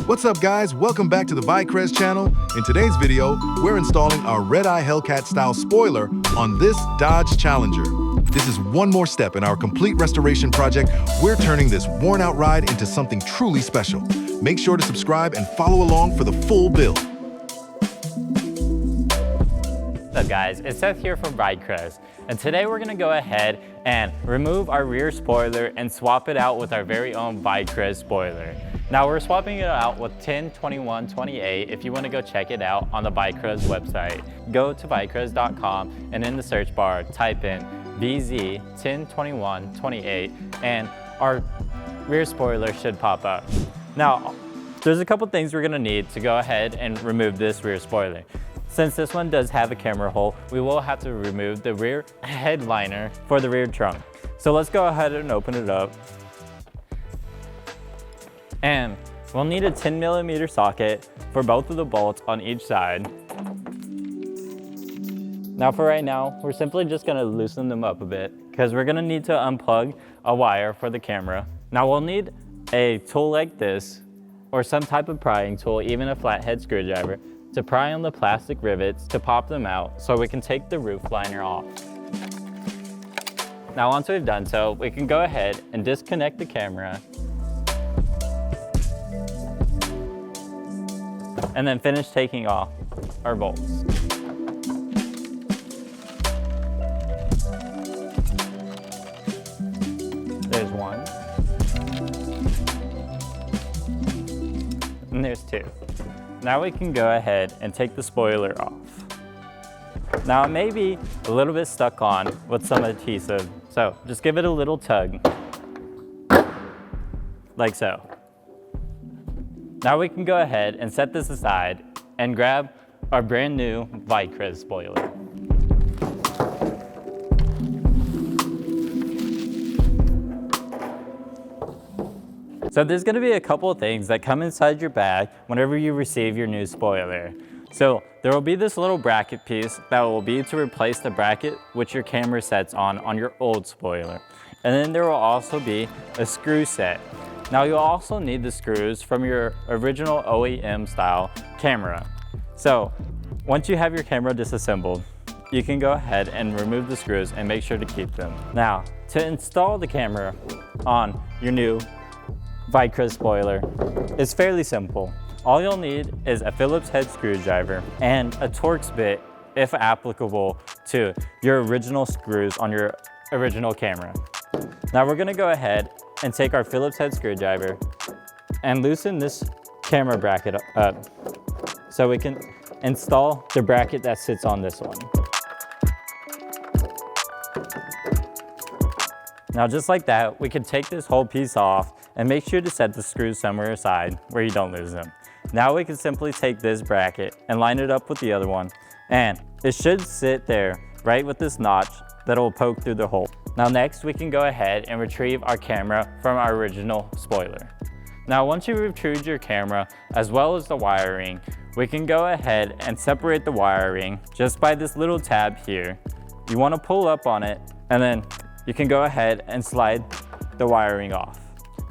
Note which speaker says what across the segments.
Speaker 1: What's up guys, welcome back to the Vicrez channel. In today's video, we're installing our red-eye Hellcat style spoiler on this Dodge Challenger. This is one more step in our complete restoration project. We're turning this worn-out ride into something truly special. Make sure to subscribe and follow along for the full build.
Speaker 2: What's up guys, it's Seth here from Vicrez, and today we're going to go ahead and remove our rear spoiler and swap it out with our very own Vicrez spoiler. Now we're swapping it out with 102182. If you want to go check it out on the Vicrez website, go to vicrez.com and in the search bar type in VZ102182 and our rear spoiler should pop up. Now there's a couple things we're going to need to go ahead and remove this rear spoiler. Since this one does have a camera hole, we will have to remove the rear headliner for the rear trunk. So let's go ahead and open it up. And we'll need a 10mm socket for both of the bolts on each side. Now for right now, we're simply just gonna loosen them up a bit because we're gonna need to unplug a wire for the camera. Now we'll need a tool like this or some type of prying tool, even a flathead screwdriver, to pry on the plastic rivets to pop them out so we can take the roof liner off. Now once we've done so, we can go ahead and disconnect the camera and then finish taking off our bolts. There's one, and there's two. Now we can go ahead and take the spoiler off. Now it may be a little bit stuck on with some adhesive, so just give it a little tug, like so. Now we can go ahead and set this aside and grab our brand new Vicrez spoiler. So there's going to be a couple of things that come inside your bag whenever you receive your new spoiler. So there will be this little bracket piece that will be to replace the bracket which your camera sets on your old spoiler. And then there will also be a screw set. Now you'll also need the screws from your original OEM style camera. So once you have your camera disassembled, you can go ahead and remove the screws and make sure to keep them. Now to install the camera on your new Vicrez spoiler is fairly simple. All you'll need is a Phillips head screwdriver and a Torx bit if applicable to your original screws on your original camera. Now we're going to go ahead and take our Phillips head screwdriver and loosen this camera bracket up so we can install the bracket that sits on this one. Now just like that, we can take this whole piece off and make sure to set the screws somewhere aside where you don't lose them. Now we can simply take this bracket and line it up with the other one, and it should sit there right with this notch that will poke through the hole. Now next we can go ahead and retrieve our camera from our original spoiler. Now once you retrieve your camera as well as the wiring, we can go ahead and separate the wiring just by this little tab here. You want to pull up on it and then you can go ahead and slide the wiring off.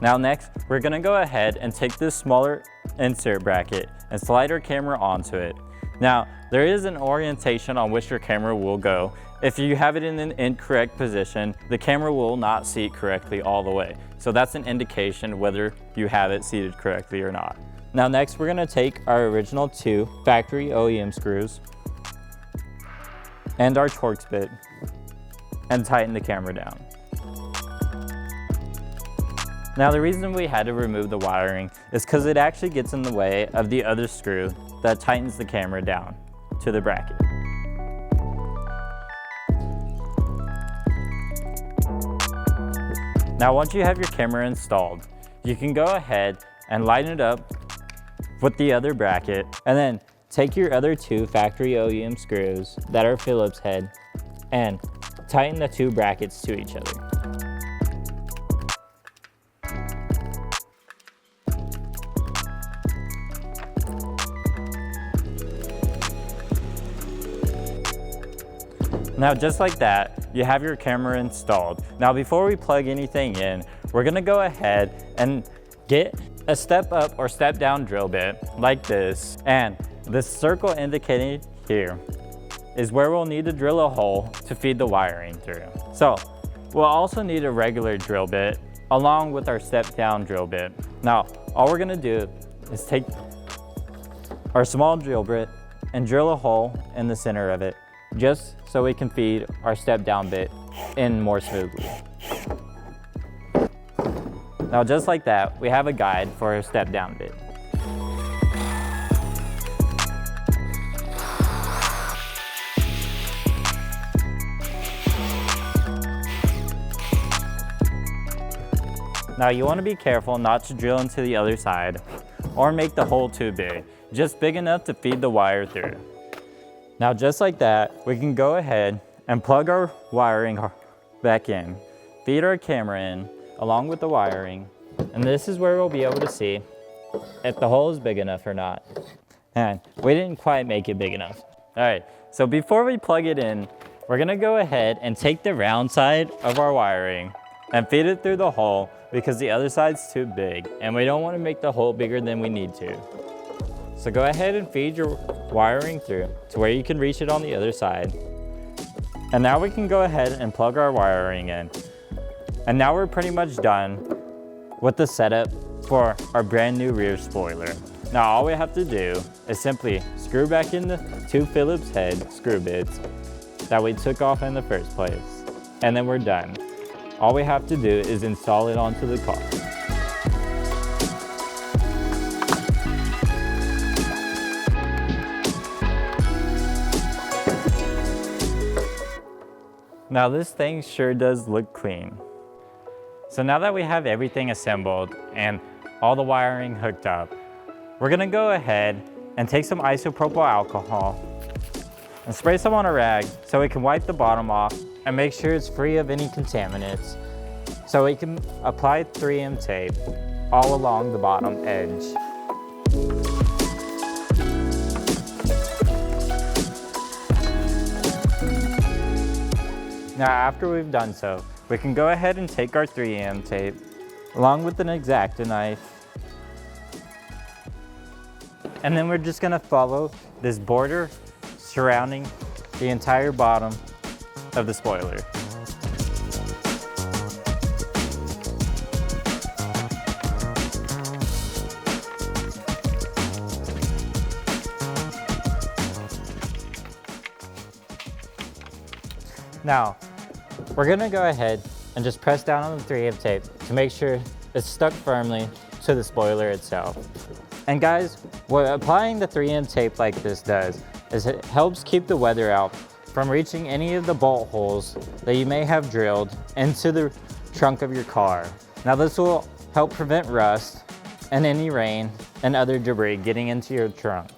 Speaker 2: Now next, we're gonna go ahead and take this smaller insert bracket and slide our camera onto it. Now, there is an orientation on which your camera will go. If you have it in an incorrect position, the camera will not seat correctly all the way. So that's an indication whether you have it seated correctly or not. Now next, we're gonna take our original 2 factory OEM screws and our Torx bit and tighten the camera down. Now the reason we had to remove the wiring is because it actually gets in the way of the other screw that tightens the camera down to the bracket. Now once you have your camera installed, you can go ahead and line it up with the other bracket and then take your other 2 factory OEM screws that are Phillips head and tighten the 2 brackets to each other. Now just like that, you have your camera installed. Now before we plug anything in, we're gonna go ahead and get a step up or step down drill bit like this, and the circle indicated here is where we'll need to drill a hole to feed the wiring through. So we'll also need a regular drill bit along with our step down drill bit. Now, all we're gonna do is take our small drill bit and drill a hole in the center of it, just so we can feed our step down bit in more smoothly. Now, just like that, we have a guide for our step down bit. Now, you want to be careful not to drill into the other side or make the hole too big, just big enough to feed the wire through. Now, just like that, we can go ahead and plug our wiring back in, feed our camera in along with the wiring, and this is where we'll be able to see if the hole is big enough or not. And we didn't quite make it big enough. All right, so before we plug it in, we're gonna go ahead and take the round side of our wiring and feed it through the hole because the other side's too big and we don't want to make the hole bigger than we need to. So go ahead and feed your wiring through to where you can reach it on the other side. And now we can go ahead and plug our wiring in. And now we're pretty much done with the setup for our brand new rear spoiler. Now all we have to do is simply screw back in the 2 Phillips head screw bits that we took off in the first place. And then we're done. All we have to do is install it onto the car. Now this thing sure does look clean. So now that we have everything assembled and all the wiring hooked up, we're gonna go ahead and take some isopropyl alcohol and spray some on a rag so we can wipe the bottom off and make sure it's free of any contaminants. So we can apply 3M tape all along the bottom edge. Now after we've done so, we can go ahead and take our 3M tape along with an X-Acto knife. And then we're just gonna follow this border surrounding the entire bottom of the spoiler. Now, we're gonna go ahead and just press down on the 3M tape to make sure it's stuck firmly to the spoiler itself. And guys, what applying the 3M tape like this does is it helps keep the weather out from reaching any of the bolt holes that you may have drilled into the trunk of your car. Now this will help prevent rust and any rain and other debris getting into your trunk.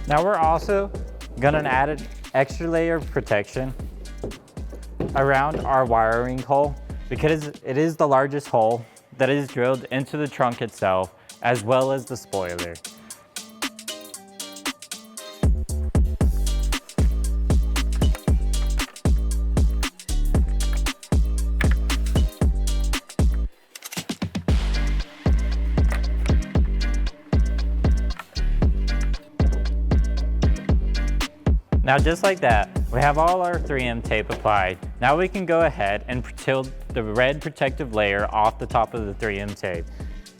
Speaker 2: Now we're also gonna add an extra layer of protection around our wiring hole because it is the largest hole that is drilled into the trunk itself as well as the spoiler. Now just like that, we have all our 3M tape applied. Now we can go ahead and peel the red protective layer off the top of the 3M tape.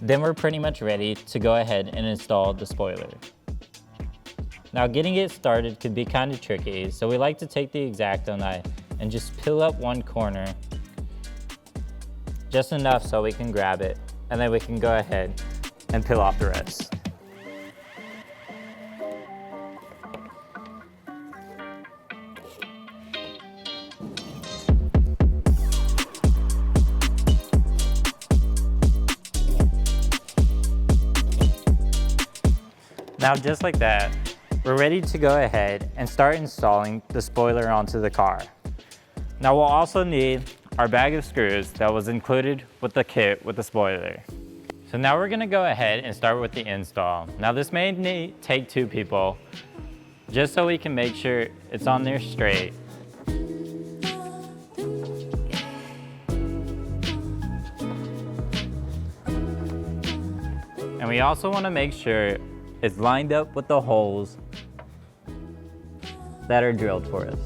Speaker 2: Then we're pretty much ready to go ahead and install the spoiler. Now getting it started could be kind of tricky, so we like to take the X-Acto knife and just peel up one corner, just enough so we can grab it, and then we can go ahead and peel off the rest. Now just like that, we're ready to go ahead and start installing the spoiler onto the car. Now we'll also need our bag of screws that was included with the kit with the spoiler. So now we're gonna go ahead and start with the install. Now this may take 2 people, just so we can make sure it's on there straight. And we also wanna make sure it's lined up with the holes that are drilled for us.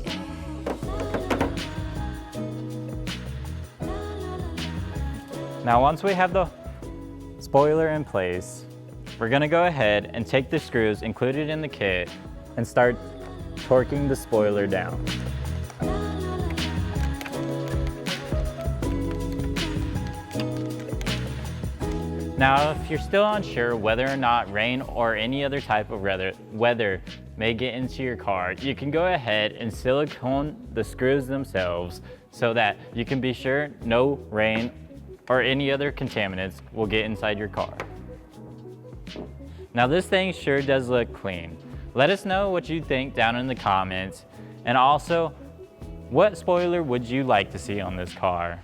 Speaker 2: Now once we have the spoiler in place, we're gonna go ahead and take the screws included in the kit and start torquing the spoiler down. Now, if you're still unsure whether or not rain or any other type of weather may get into your car, you can go ahead and silicone the screws themselves so that you can be sure no rain or any other contaminants will get inside your car. Now this thing sure does look clean. Let us know what you think down in the comments, and also, what spoiler would you like to see on this car?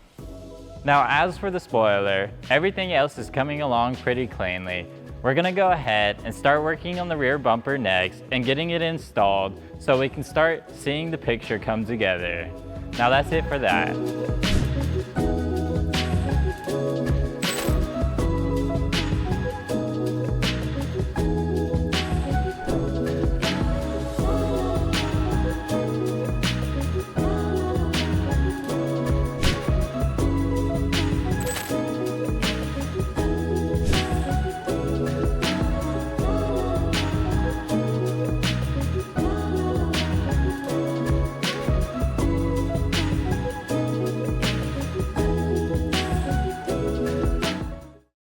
Speaker 2: Now as for the spoiler, everything else is coming along pretty cleanly. We're gonna go ahead and start working on the rear bumper next and getting it installed so we can start seeing the picture come together. Now that's it for that.